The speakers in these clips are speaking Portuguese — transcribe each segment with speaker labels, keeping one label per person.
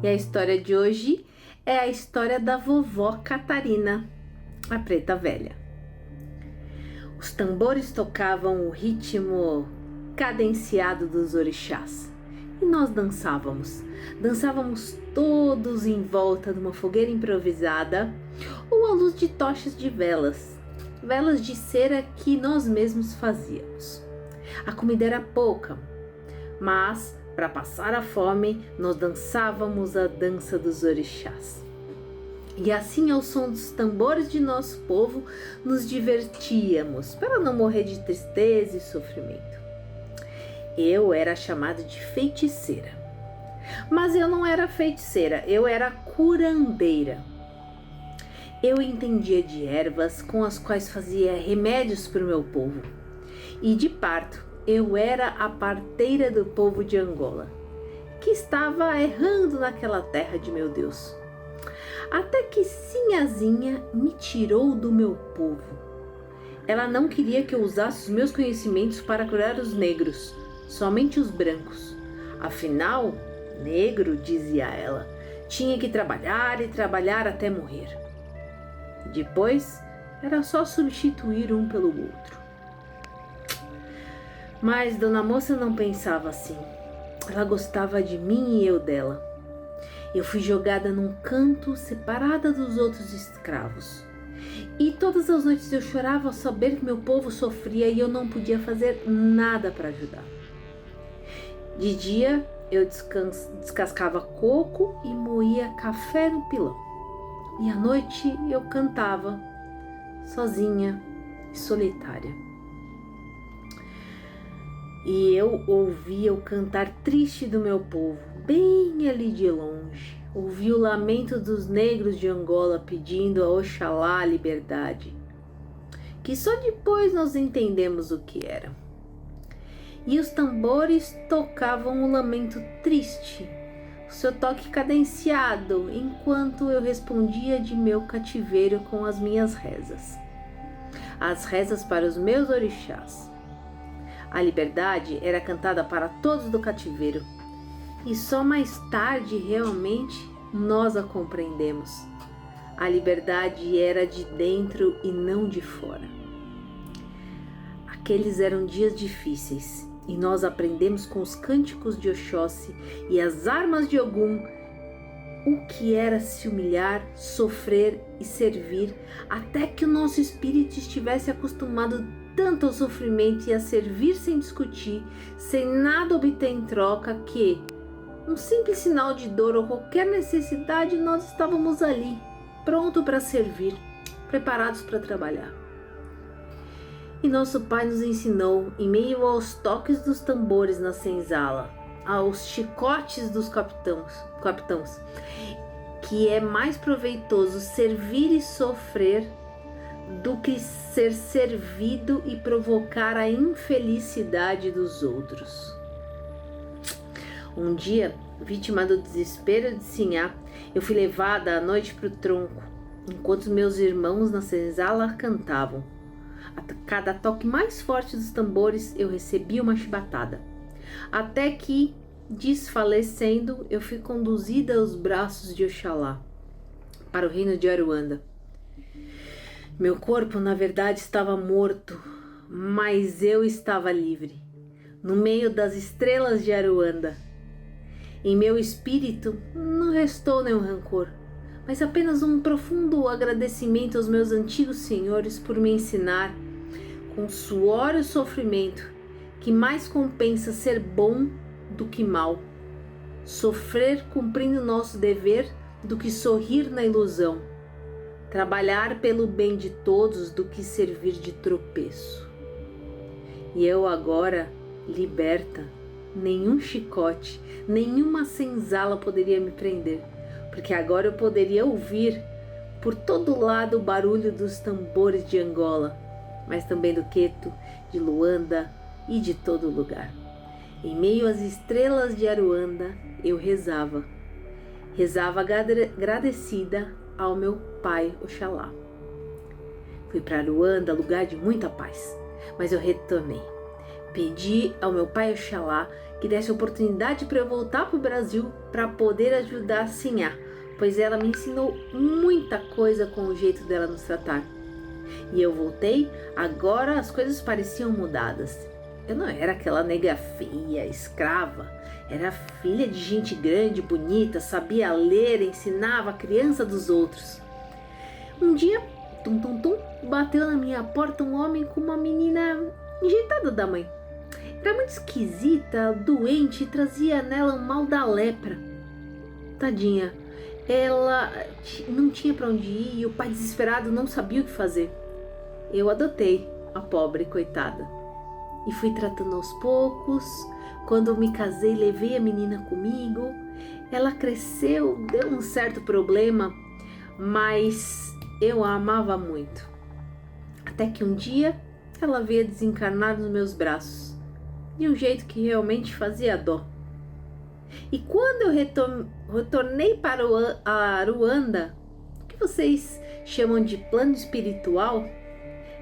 Speaker 1: E a história de hoje é a história da vovó Catarina, a preta velha. Os tambores tocavam o ritmo cadenciado dos orixás e nós dançávamos todos em volta de uma fogueira improvisada ou à luz de tochas de velas de cera que nós mesmos fazíamos. A comida era pouca, mas para passar a fome nós dançávamos a dança dos orixás. E assim, ao som dos tambores de nosso povo, nos divertíamos para não morrer de tristeza e sofrimento. Eu era chamada de feiticeira, mas eu não era feiticeira, eu era curandeira. Eu entendia de ervas com as quais fazia remédios para o meu povo. E de parto, eu era a parteira do povo de Angola, que estava errando naquela terra de meu Deus. Até que Sinhazinha me tirou do meu povo. Ela não queria que eu usasse os meus conhecimentos para curar os negros, somente os brancos. Afinal, negro, dizia ela, tinha que trabalhar e trabalhar até morrer. Depois, era só substituir um pelo outro. Mas Dona Moça não pensava assim. Ela gostava de mim e eu dela. Eu fui jogada num canto, separada dos outros escravos. E todas as noites eu chorava ao saber que meu povo sofria e eu não podia fazer nada para ajudar. De dia, eu descascava coco e moía café no pilão. E à noite eu cantava, sozinha e solitária. E eu ouvia o cantar triste do meu povo, bem ali de longe. Ouvi o lamento dos negros de Angola pedindo a Oxalá a liberdade, que só depois nós entendemos o que era. E os tambores tocavam um lamento triste, o seu toque cadenciado, enquanto eu respondia de meu cativeiro com as minhas rezas. As rezas para os meus orixás. A liberdade era cantada para todos do cativeiro, e só mais tarde realmente nós a compreendemos. A liberdade era de dentro e não de fora. Aqueles eram dias difíceis, e nós aprendemos com os cânticos de Oxóssi e as armas de Ogum o que era se humilhar, sofrer e servir, até que o nosso espírito estivesse acostumado tanto ao sofrimento e a servir sem discutir, sem nada obter em troca, que, um simples sinal de dor ou qualquer necessidade, nós estávamos ali, pronto para servir, preparados para trabalhar. E nosso pai nos ensinou, em meio aos toques dos tambores na senzala, aos chicotes dos capitãos, que é mais proveitoso servir e sofrer do que ser servido e provocar a infelicidade dos outros. Um dia, vítima do desespero de Sinhá, eu fui levada à noite para o tronco, enquanto meus irmãos na senzala cantavam. A cada toque mais forte dos tambores, eu recebia uma chibatada, até que, desfalecendo, eu fui conduzida aos braços de Oxalá, para o reino de Aruanda. Meu corpo, na verdade, estava morto, mas eu estava livre, no meio das estrelas de Aruanda. Em meu espírito não restou nenhum rancor, mas apenas um profundo agradecimento aos meus antigos senhores por me ensinar, com suor e sofrimento, que mais compensa ser bom do que mal, sofrer cumprindo nosso dever do que sorrir na ilusão, trabalhar pelo bem de todos do que servir de tropeço. E eu agora, liberta, nenhum chicote, nenhuma senzala poderia me prender, porque agora eu poderia ouvir por todo lado o barulho dos tambores de Angola, mas também do Queto, de Luanda e de todo lugar. Em meio às estrelas de Aruanda, eu rezava agradecida ao meu pai Oxalá. Fui para Aruanda, lugar de muita paz, mas eu retornei, Pedi ao meu pai Oxalá que desse oportunidade para eu voltar para o Brasil para poder ajudar a Sinhá, pois ela me ensinou muita coisa com o jeito dela nos tratar. E eu voltei, agora as coisas pareciam mudadas. Eu não era aquela nega feia, escrava. Era filha de gente grande, bonita, sabia ler, ensinava a criança dos outros. Um dia, tum tum tum, bateu na minha porta um homem com uma menina enjeitada da mãe. Era muito esquisita, doente e trazia nela um mal da lepra. Tadinha, ela não tinha para onde ir e o pai desesperado não sabia o que fazer. Eu adotei a pobre coitada e fui tratando aos poucos. Quando eu me casei, levei a menina comigo. Ela cresceu, deu um certo problema, mas eu a amava muito. Até que um dia ela veio desencarnar nos meus braços, de um jeito que realmente fazia dó. E quando eu retornei para a Ruanda, que vocês chamam de plano espiritual,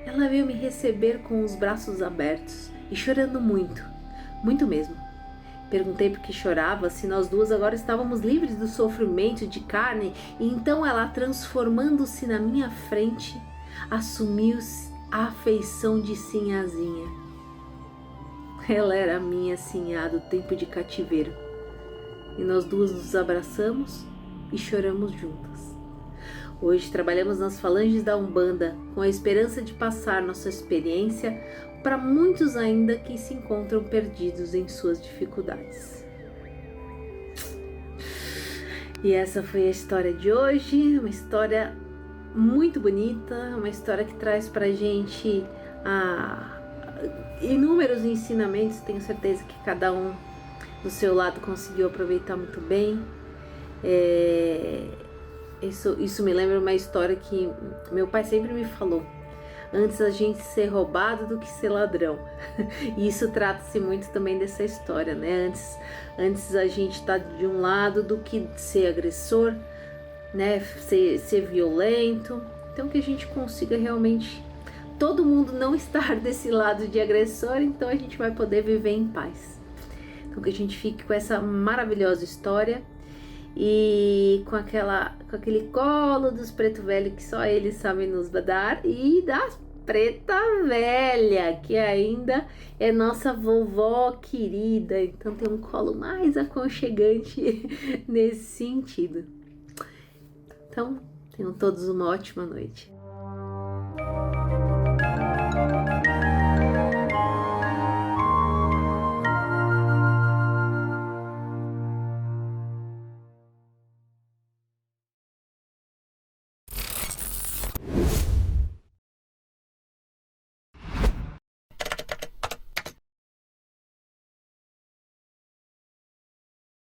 Speaker 1: ela veio me receber com os braços abertos e chorando muito, muito mesmo. Perguntei por que chorava, se nós duas agora estávamos livres do sofrimento de carne, e então ela, transformando-se na minha frente, assumiu a afeição de Sinhazinha. Ela era minha Sinhá do tempo de cativeiro, e nós duas nos abraçamos e choramos juntas. Hoje trabalhamos nas falanges da Umbanda com a esperança de passar nossa experiência para muitos ainda que se encontram perdidos em suas dificuldades. E essa foi a história de hoje, uma história muito bonita, uma história que traz pra gente inúmeros ensinamentos. Tenho certeza que cada um do seu lado conseguiu aproveitar muito bem. Isso me lembra uma história que meu pai sempre me falou: antes a gente ser roubado do que ser ladrão. E isso trata-se muito também dessa história, né? Antes a gente tá de um lado do que ser agressor, né? Ser violento. Então que a gente consiga realmente, todo mundo não estar desse lado de agressor, então a gente vai poder viver em paz. Então que a gente fique com essa maravilhosa história e com aquele colo dos preto velho que só eles sabem nos dar, e das preta velha, que ainda é nossa vovó querida, então tem um colo mais aconchegante nesse sentido. Então, tenham todos uma ótima noite.